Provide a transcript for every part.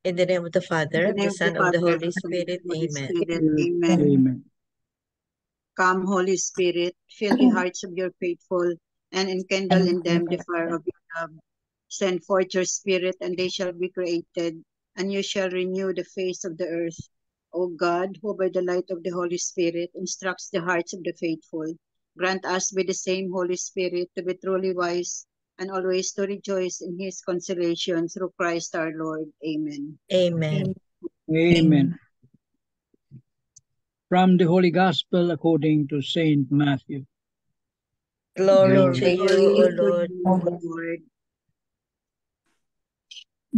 In the name of the Father, In the name the of the Son, of the Father, Holy the Son, and Spirit. the Holy Amen. Spirit. Amen. Amen. Come, Holy Spirit, fill the hearts of your faithful, and enkindle in them the fire of your love. Send forth your Spirit, and they shall be created, and you shall renew the face of the earth. O God, who by the light of the Holy Spirit instructs the hearts of the faithful, grant us with the same Holy Spirit to be truly wise and always to rejoice in his consolation through Christ our Lord. Amen. Amen. Amen. From the Holy Gospel according to Saint Matthew. Glory to you, O Glory to Lord. you, O Lord.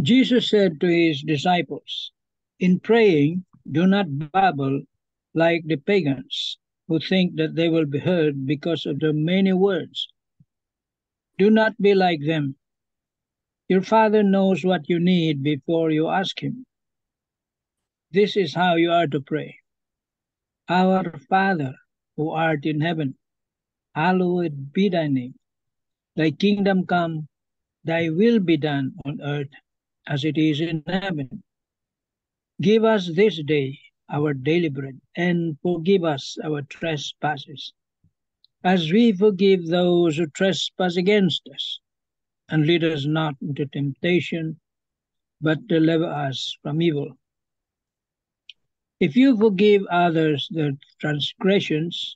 Jesus said to his disciples, "In praying, do not babble like the pagans, who think that they will be heard because of the many words. Do not be like them. Your Father knows what you need before you ask Him. This is how you are to pray. Our Father, who art in heaven, hallowed be thy name. Thy kingdom come, thy will be done on earth as it is in heaven. Give us this day our daily bread, and forgive us our trespasses, as we forgive those who trespass against us. And lead us not into temptation, but deliver us from evil. If you forgive others their transgressions,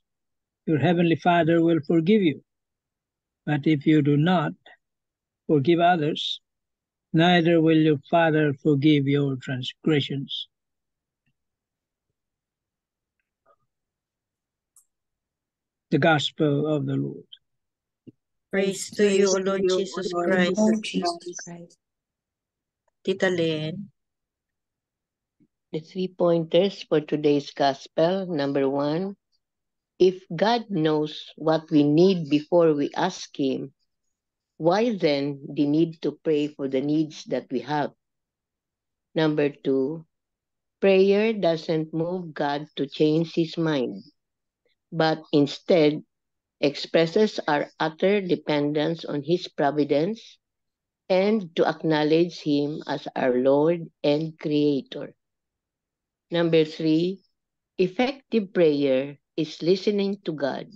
your heavenly Father will forgive you. But if you do not forgive others, neither will your Father forgive your transgressions." The Gospel of the Lord. Praise to you, O Lord you, Jesus O Lord Christ. Jesus Christ. Tita Lynn. The 3 pointers for today's Gospel. Number 1, if God knows what we need before we ask Him, why then the need to pray for the needs that we have? Number 2, prayer doesn't move God to change His mind, but instead expresses our utter dependence on His providence and to acknowledge Him as our Lord and Creator. Number 3, effective prayer is listening to God,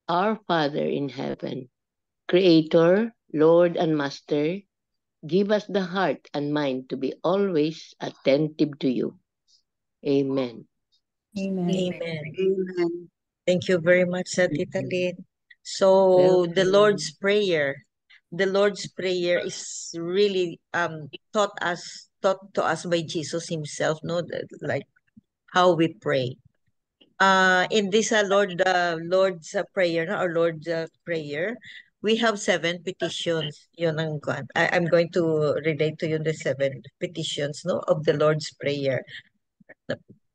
our Father in heaven, Creator, Lord, and Master. Give us the heart and mind to be always attentive to you. Amen. Amen. Amen. Thank you very much, Tita Lynn. So the Lord's Prayer is really taught to us by Jesus himself, no, like how we pray. In this Lord's Prayer, no, or Lord's Prayer, we have 7 petitions. Yun ang kwan. I'm going to relate to you the 7 petitions, no, of the Lord's Prayer.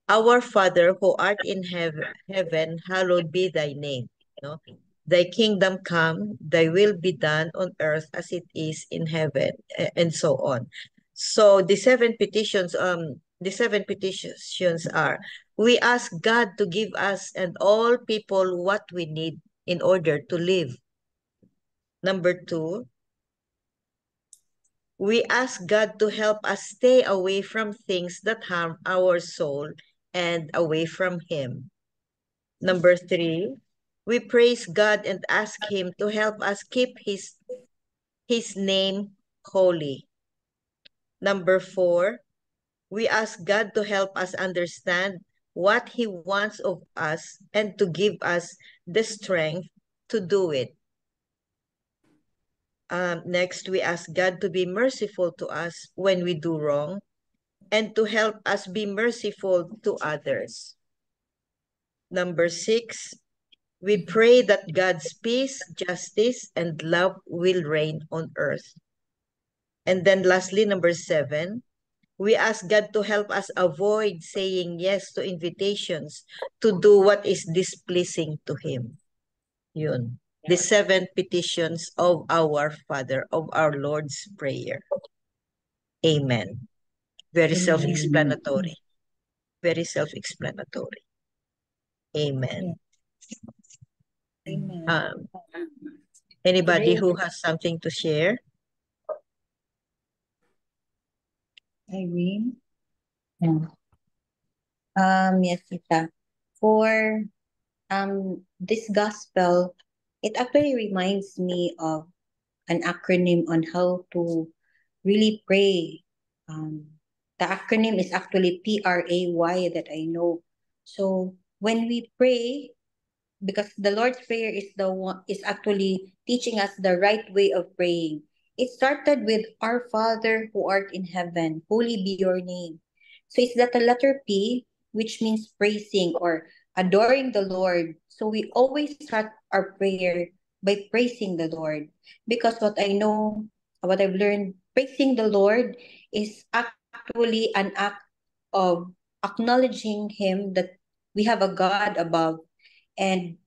Our Father who art in heaven, hallowed be thy name. No? Thy kingdom come, thy will be done on earth as it is in heaven, and so on. So the 7 petitions are: we ask God to give us and all people what we need in order to live. Number 2, we ask God to help us stay away from things that harm our soul and away from Him. Number 3, we praise God and ask Him to help us keep His name holy. Number 4, we ask God to help us understand what He wants of us and to give us the strength to do it. Next, we ask God to be merciful to us when we do wrong and to help us be merciful to others. Number 6, we pray that God's peace, justice, and love will reign on earth. And then lastly, number 7, we ask God to help us avoid saying yes to invitations to do what is displeasing to Him. Yun. The 7 petitions of our Father, of our Lord's Prayer. Amen. Very self-explanatory. Very self-explanatory. Amen. Anybody who has something to share? Irene? Yeah. Yes, Tita. For this gospel, it actually reminds me of an acronym on how to really pray. The acronym is actually PRAY that I know. So when we pray, because the Lord's Prayer is the one is actually teaching us the right way of praying. It started with Our Father who art in heaven, holy be your name. So it's that the letter P, which means praising or adoring the Lord. So we always start our prayer by praising the Lord. Because what I know, what I've learned, praising the Lord is actually an act of acknowledging Him that we have a God above, and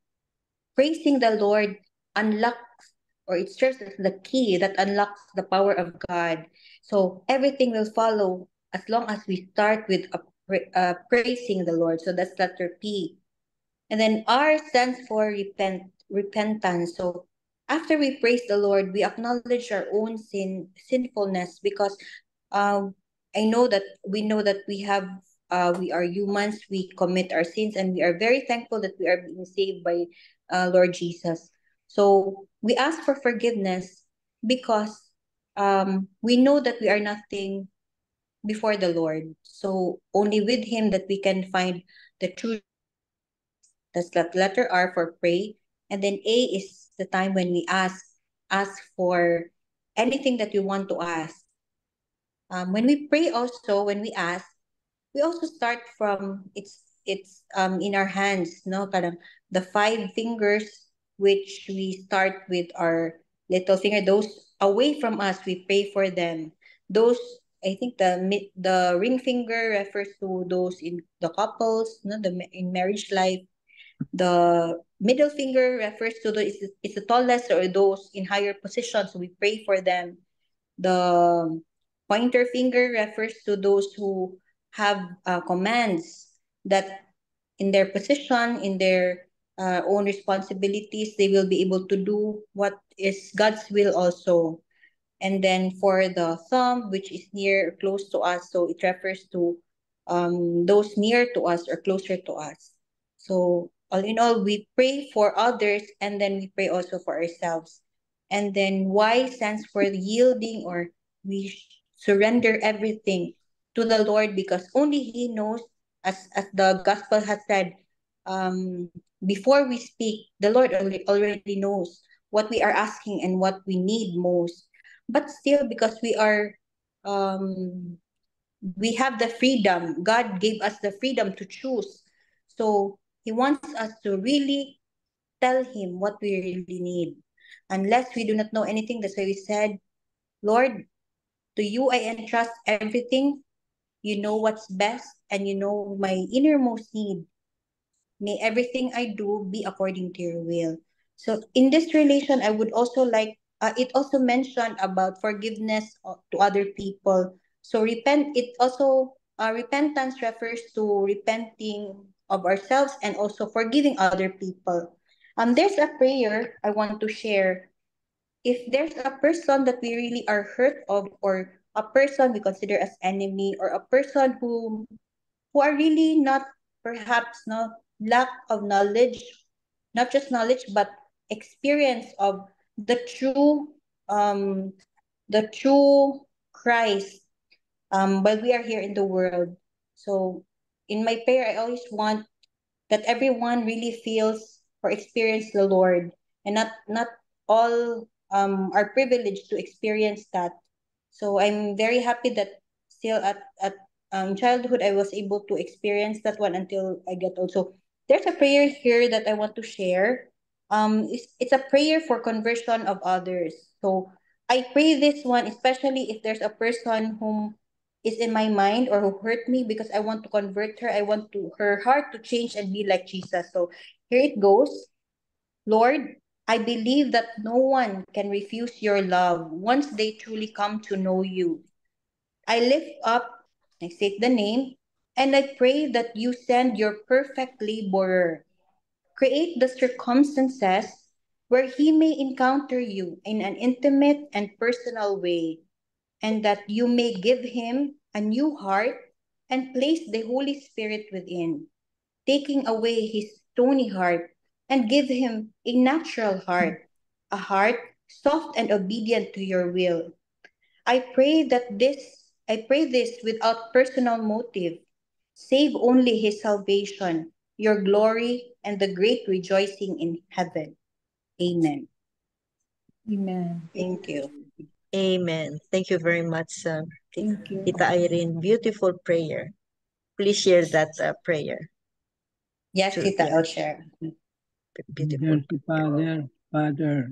praising the Lord unlocks, or it serves as the key that unlocks the power of God. So everything will follow as long as we start with praising the Lord. So that's letter P. And then R stands for repentance. So after we praise the Lord, we acknowledge our own sinfulness, because uh, we know that we are humans, we commit our sins, and we are very thankful that we are being saved by Lord Jesus. So we ask for forgiveness because we know that we are nothing before the Lord. So only with Him that we can find the true joy. That's that letter R for pray. And then A is the time when we ask for anything that we want to ask. When we pray also, when we ask, we also start from it's in our hands, no? Parang the five fingers, which we start with our little finger, those away from us, we pray for them. Those, I think the ring finger refers to those in the couples, no, in marriage life. The middle finger refers to it's the tallest, or those in higher positions, so we pray for them. The pointer finger refers to those who have commands that in their position, in their own responsibilities, they will be able to do what is God's will also. And then for the thumb, which is near or close to us, so it refers to those near to us or closer to us. So all in all, we pray for others, and then we pray also for ourselves. And then Y stands for yielding, or we surrender everything to the Lord, because only He knows, as the gospel has said, before we speak, the Lord already knows what we are asking and what we need most. But still, because we have the freedom, God gave us the freedom to choose. So He wants us to really tell Him what we really need. Unless we do not know anything, that's why we said, Lord, to you I entrust everything. You know what's best, and you know my innermost need. May everything I do be according to your will. So in this relation, I would also like, it also mentioned about forgiveness to other people. So repentance refers to repenting of ourselves and also forgiving other people. There's a prayer I want to share. If there's a person that we really are hurt of, or a person we consider as enemy, or a person who are really not, perhaps, no, lack of knowledge, not just knowledge but experience of um the true Christ, while we are here in the world. So in my prayer, I always want that everyone really feels or experience the Lord, and not all are privileged to experience that. So I'm very happy that still at childhood I was able to experience that one until I get old. So there's a prayer here that I want to share. It's a prayer for conversion of others. So I pray this one especially if there's a person whom is in my mind or who hurt me, because I want to convert her. I want to her heart to change and be like Jesus. So here it goes. Lord, I believe that no one can refuse your love once they truly come to know you. I lift up, I say the name, and I pray that you send your perfect laborer. Create the circumstances where he may encounter you in an intimate and personal way, and that you may give him a new heart, and place the Holy Spirit within, taking away his stony heart and give him a natural heart, a heart soft and obedient to your will. I pray this without personal motive, save only his salvation, your glory, and the great rejoicing in heaven. Amen. Amen. Thank you. Amen. Thank you very much, Thank you. Tita Irene. Beautiful prayer. Please share that prayer. Yes, To- Tita, yeah. I'll share. Beautiful. There's the Father, Father.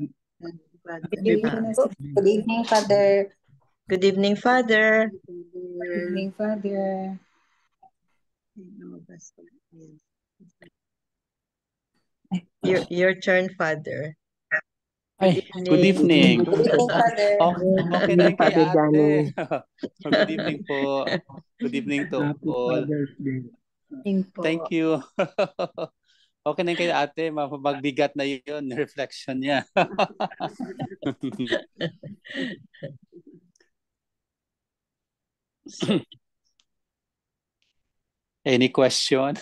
Good evening, Good evening, Father. Good evening, Father. Good evening, Father. Your turn, Father. Ay, good evening. Good evening, Father. Oh, okay na yun kay Father ate. Danny. Good evening po. Good evening to Happy all. Father's Day. Thank you. Okay na yun kay ate. Magbigat na yun. Reflection niya. Any question?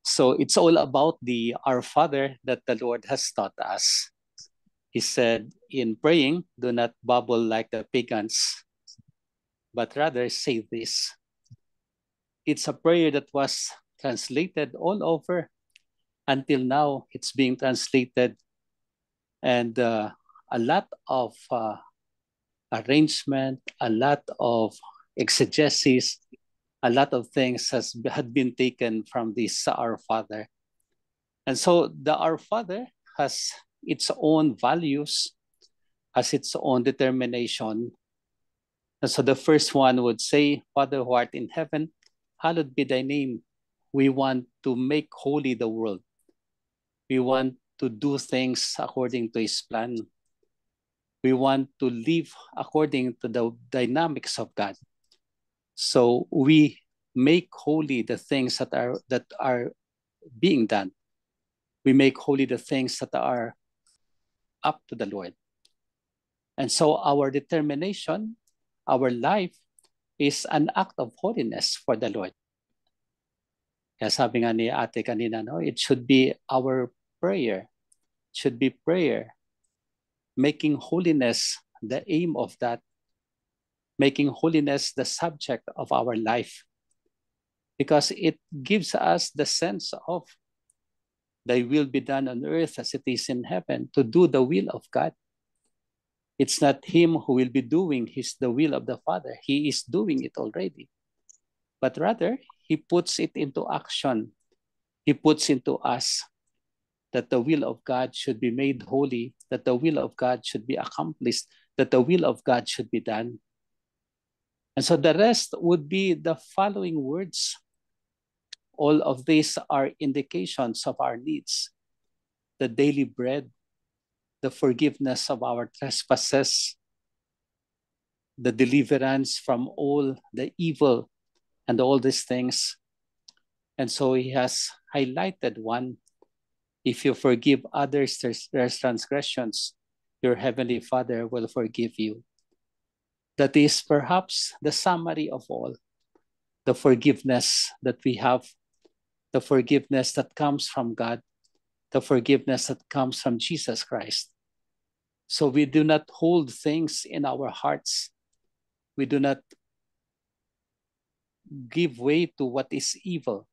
So it's all about the Our Father that the Lord has taught us. He said, in praying, do not babble like the pagans, but rather say this. It's a prayer that was translated all over. Until now, it's being translated, and a lot of arrangement, a lot of exegesis, a lot of things had been taken from this Our Father. And so the Our Father has its own values, has its own determination. And so the first one would say, Father who art in heaven, hallowed be thy name. We want to make holy the world. We want to do things according to his plan. We want to live according to the dynamics of God. So we make holy the things that are being done. We make holy the things that are up to the Lord. And so our determination, our life is an act of holiness for the Lord. Kaya sabi nga ni ate kanina, no, it should be our prayer. It should be prayer. Making holiness the aim of that. Making holiness the subject of our life. Because it gives us the sense of thy will be done on earth as it is in heaven, to do the will of God. It's not him who will be doing the will of the Father. He is doing it already. But rather, he puts it into action. He puts into us that the will of God should be made holy, that the will of God should be accomplished, that the will of God should be done. And so the rest would be the following words. All of these are indications of our needs. The daily bread, the forgiveness of our trespasses, the deliverance from all the evil and all these things. And so he has highlighted one. If you forgive others their transgressions, your heavenly Father will forgive you. That is perhaps the summary of all. The forgiveness that we have, the forgiveness that comes from God, the forgiveness that comes from Jesus Christ. So we do not hold things in our hearts. We do not give way to what is evil.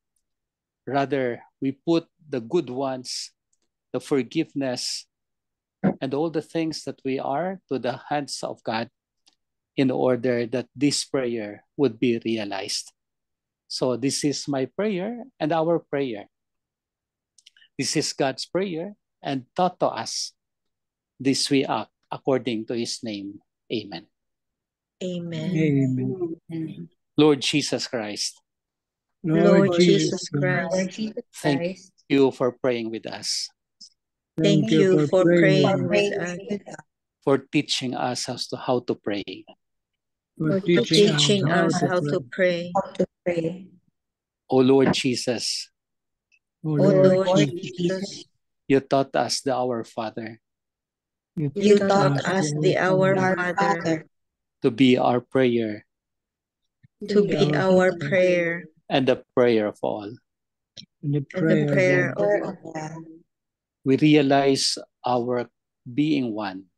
Rather, we put the good ones, the forgiveness, and all the things that we are to the hands of God in order that this prayer would be realized. So this is my prayer and our prayer. This is God's prayer and taught to us. This we act according to his name. Amen. Amen. Amen. Lord Jesus Christ, Lord Jesus Lord Christ, Jesus thank Christ, you for praying with us, thank you for praying pray with us, with us, for teaching us as to how to pray. For for teaching us how to pray. how to pray. O Lord Jesus, O O Lord Lord Jesus, Jesus, you taught us the Our Father. You taught us the Our Our Father Father, to be our prayer to be our prayer and the prayer of all. and the and the prayer of prayer all. of all. We realize our being one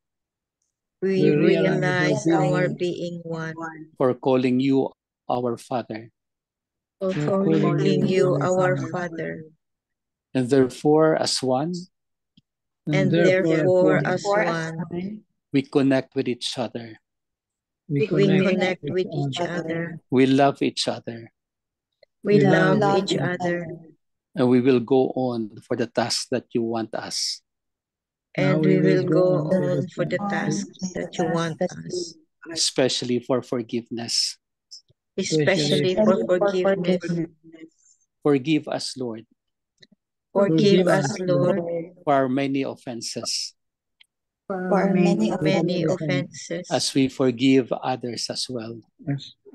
We We realize realize our our being being one, for calling you our Father, for for calling you our Father. Father, and therefore, as one, and therefore as For us, one, we connect with each other. we connect with each other. We love each other, We love love each other, and we will go on for the task that you want us. and we will go on for the task task that you want us, Especially for forgiveness. especially for forgiveness. Forgive us, Lord, Forgive us, Lord, for our many offenses, for our many many offenses, offenses, as we forgive others as well.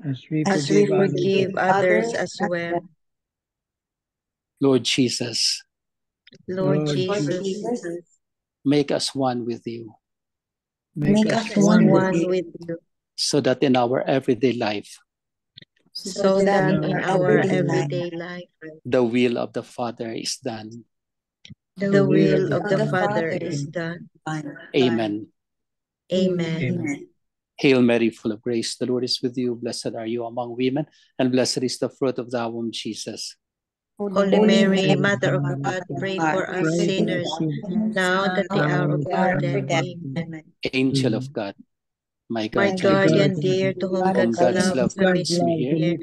as we as we forgive forgive others as well. Lord Jesus, Lord Lord Jesus, make us one with you, make us one one with you, so that in our everyday life, so that in in our our everyday everyday life, the will of the Father is done. the will of the Father is done. Amen. Amen. Amen. Hail Mary, full of grace, the Lord is with you. Blessed are you among women, and blessed is the fruit of thy womb, Jesus. Holy Mary, Mother of God, pray for us Pray for sinners, us sinners, now and at the now hour of and our at the death. hour of Amen. Angel of God, my My guardian guardian dear, to whom whom God's God's love love commits commits me me here, here,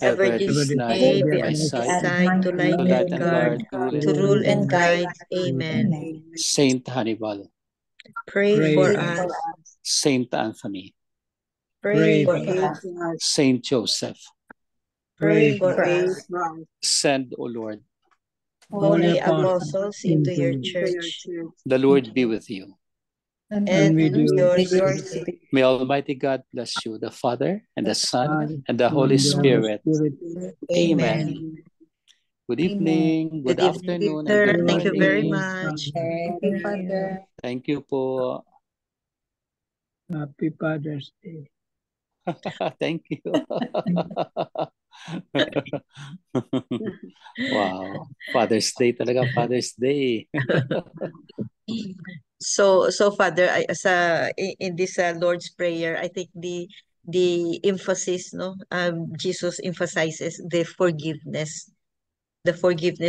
ever ever this this night day at be my at my side, side to light to light and and guard, guard, to rule and guide. guide. Amen. Saint Hannibal, Pray Pray for for us. Saint Anthony, Pray Pray for for us. Saint Joseph, Pray Pray for for us. send, O Lord, Holy apostles apostles into your church, the Lord be with you. and with with your your with your spirit. May Almighty God bless you, the Father, and the Son, Son, and the Holy and the Holy Spirit. Spirit. Amen. Good evening, good Good evening, afternoon, and sir. good Thank you very morning. much. Thank you, Father. Thank you po. Happy Father's Day. Thank you. Wow. Father's Day talaga, Father's Day. So Father, in this Lord's Prayer, I think the emphasis, no, Jesus emphasizes the forgiveness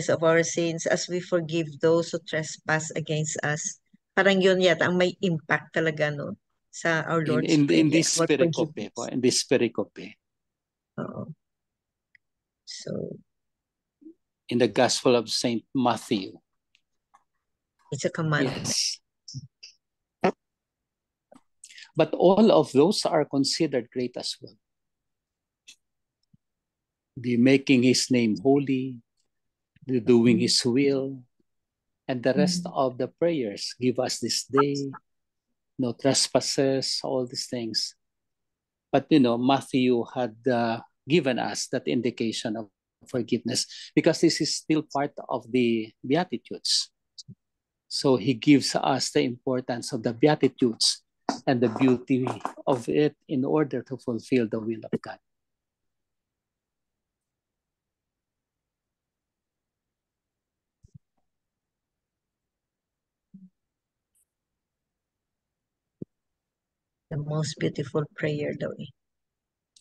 of our sins as we forgive those who trespass against us. Parang yun yata ang may impact talaga, no, sa our In, Lord's in, Prayer in this about pericope po, forgiveness. in this pericope, Oo. So in the Gospel of Saint Matthew. it's a command. Yes. But all of those are considered great as well. The making his name holy, the doing his will, and the rest of the prayers. Give us this day, no trespasses, all these things. But Matthew had given us that indication of forgiveness because this is still part of the Beatitudes. So he gives us the importance of the Beatitudes and the beauty of it in order to fulfill the will of God. The most beautiful prayer daw eh.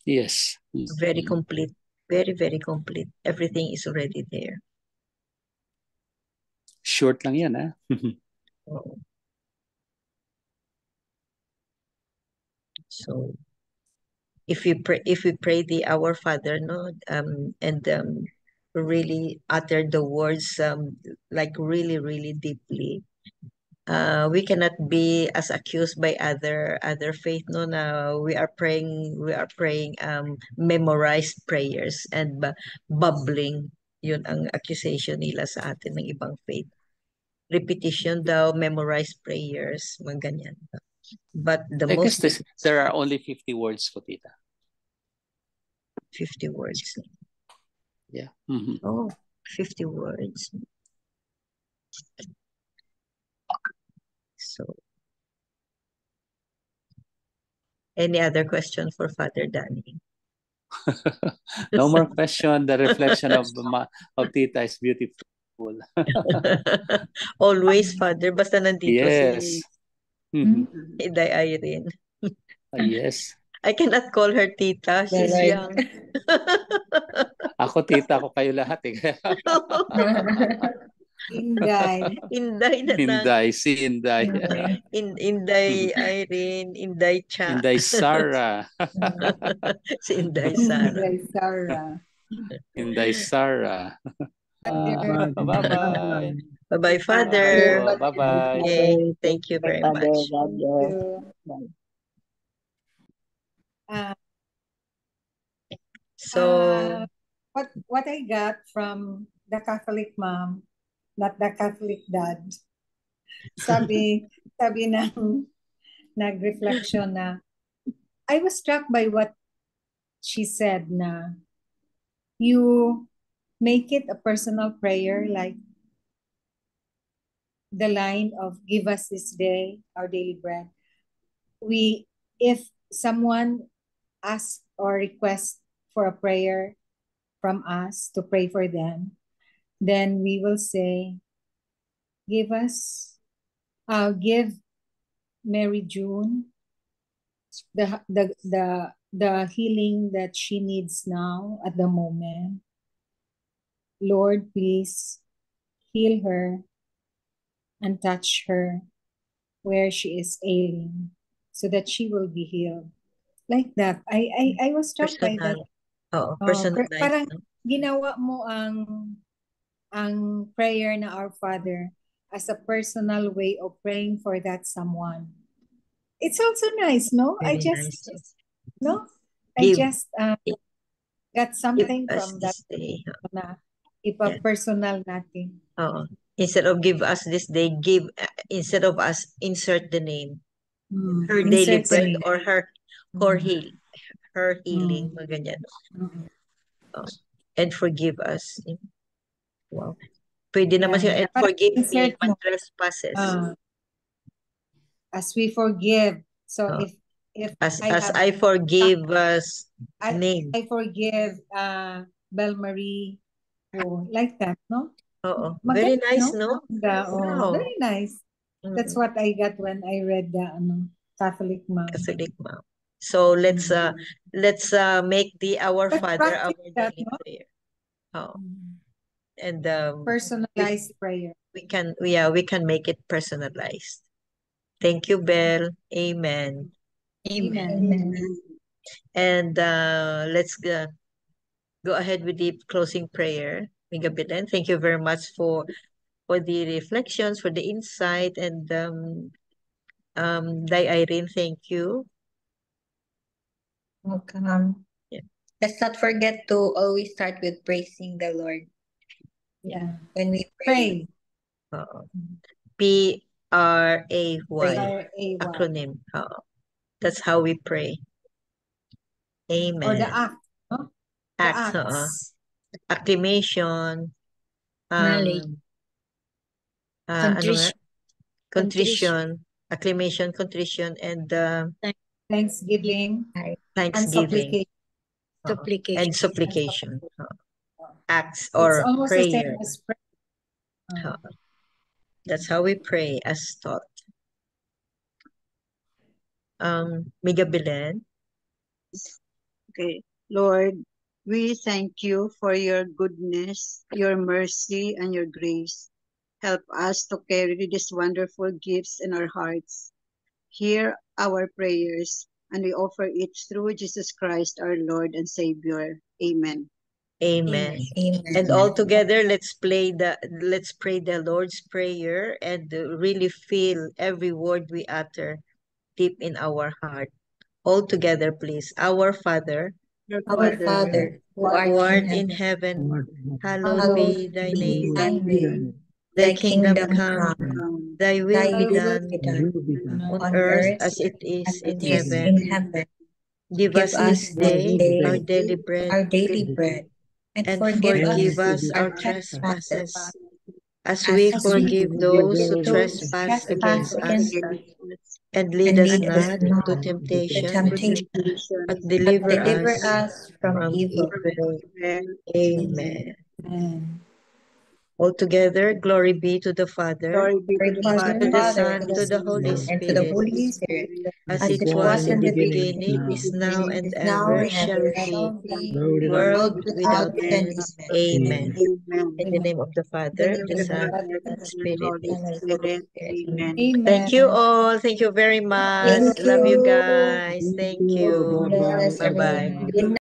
Yes. Very complete. Very, very complete. Everything is already there. Short lang yan, ha? Oo. So if we pray the Our Father, no, and really utter the words like really, really deeply, we cannot be as accused by other faith, no, na we are praying memorized prayers and bubbling. Yun ang accusation nila sa atin ng ibang faith. Repetition daw, memorized prayers, mga ganyan. But the I guess most there are only 50 words po, tita. 50 words. Yeah. Mm-hmm. Oh, 50 words. So Any other question for Father Danny? No more question. The reflection of Tita is beautiful. Always, Father. Basta nandito si Yes. Mhm. Inday Irene. Yes. I cannot call her tita. She's Right. young. Ako, tita ko kayo lahat eh. Inday. Inday na lang. Inday, si Inday. Inday Irene, Inday Cha. Inday Sara. Si Inday Sara. Inday Sarah. Inday Sara. Bye-bye. Bye-bye, Father. Bye-bye. Okay, thank you very Father, much. God bless. So, So, what I got from the Catholic mom, not the Catholic dad, sabi ng nag-reflection na, I was struck by what she said na you make it a personal prayer, like the line of give us this day our daily bread. If someone asks or requests for a prayer from us to pray for them, then we will say, give Mary June the healing that she needs now at the moment. Lord, please heal her and touch her where she is ailing so that she will be healed. Like that. I was struck by that. Personal. Personalized. Parang ginawa mo ang prayer na Our Father as a personal way of praying for that someone. It's also nice, no? Very I just nice. no? Give- I just got something Give us from that this day. na ipa-personal natin. Oo. Instead of give us this day, give instead of us insert the name. Her daily Insert the bread name. or her heal. Her healing. Mga ganyan. Mm. Oh. And forgive us. Wow. Pwede naman Yeah. siya, and Parang forgive me insert my mo. trespasses. As we forgive. So Oh. if As have I forgive us name. I forgive Belle Marie, like that, no? Oo. Very nice, no? Wow. Very nice. That's Mm-mm. what I got when I read the Catholic mom. Catholic mom. So let's make our Let's Father our practice that, daily no? prayer. Oh. And Personalized prayer. we can make it personalized. Thank you, Belle. Amen. Amen. And let's go ahead with the closing prayer. Mega Belen, thank you very much for the reflections, for the insight, and Dai Irene, thank you. Welcome. Yeah. Let's not forget to always start with praising the Lord. Yeah. When we pray. PRAY. Pray. Acronym. That's how we pray. Amen. Or the act, no? The acts. Acclamation. Knowledge. Ano nga? Contrition. Acclamation, contrition, and Thanksgiving. And thanksgiving. supplication. And supplication. Acts It's or almost the prayer. same as prayer. That's how we pray as taught. Mega Belen. Okay. Lord, we thank you for your goodness, your mercy, and your grace. Help us to carry these wonderful gifts in our hearts. Hear our prayers, and we offer it through Jesus Christ, our Lord and Savior. Amen. Amen. Amen. And all together, let's pray the Lord's Prayer and really feel every word we utter deep in our heart. All together, please. Our Father, Our Father, who art in heaven, hallowed be thy name. thy Thy kingdom come, thy will thy be will done be done on earth as it is as in it is heaven. in heaven. Give us this day our daily bread, our daily bread, and and forgive forgive us our trespasses, trespasses, as we as forgive we those who forgive those who trespass trespass against us. against us, And lead and us lead us not not into into temptation, temptation, but but deliver deliver us us from from evil. evil. Amen. Amen. Altogether, glory be to the Father, Glory be to Glory the be to Father, to the the Father, Son, to to the the Holy Son, and to the Spirit, Holy Spirit, as as it it was in the beginning, beginning, is now, and is now, ever and shall ever be, shall be, Lord, world world without without end. end. Amen. Amen. In the name of the Father, In the the Son, Father, and the the Spirit. Holy Son, and the Holy Spirit. Spirit. Amen. Thank you Amen. all. Thank you very much. Thank Love you you. guys. Thank you. Bless Bye-bye. everyone. Good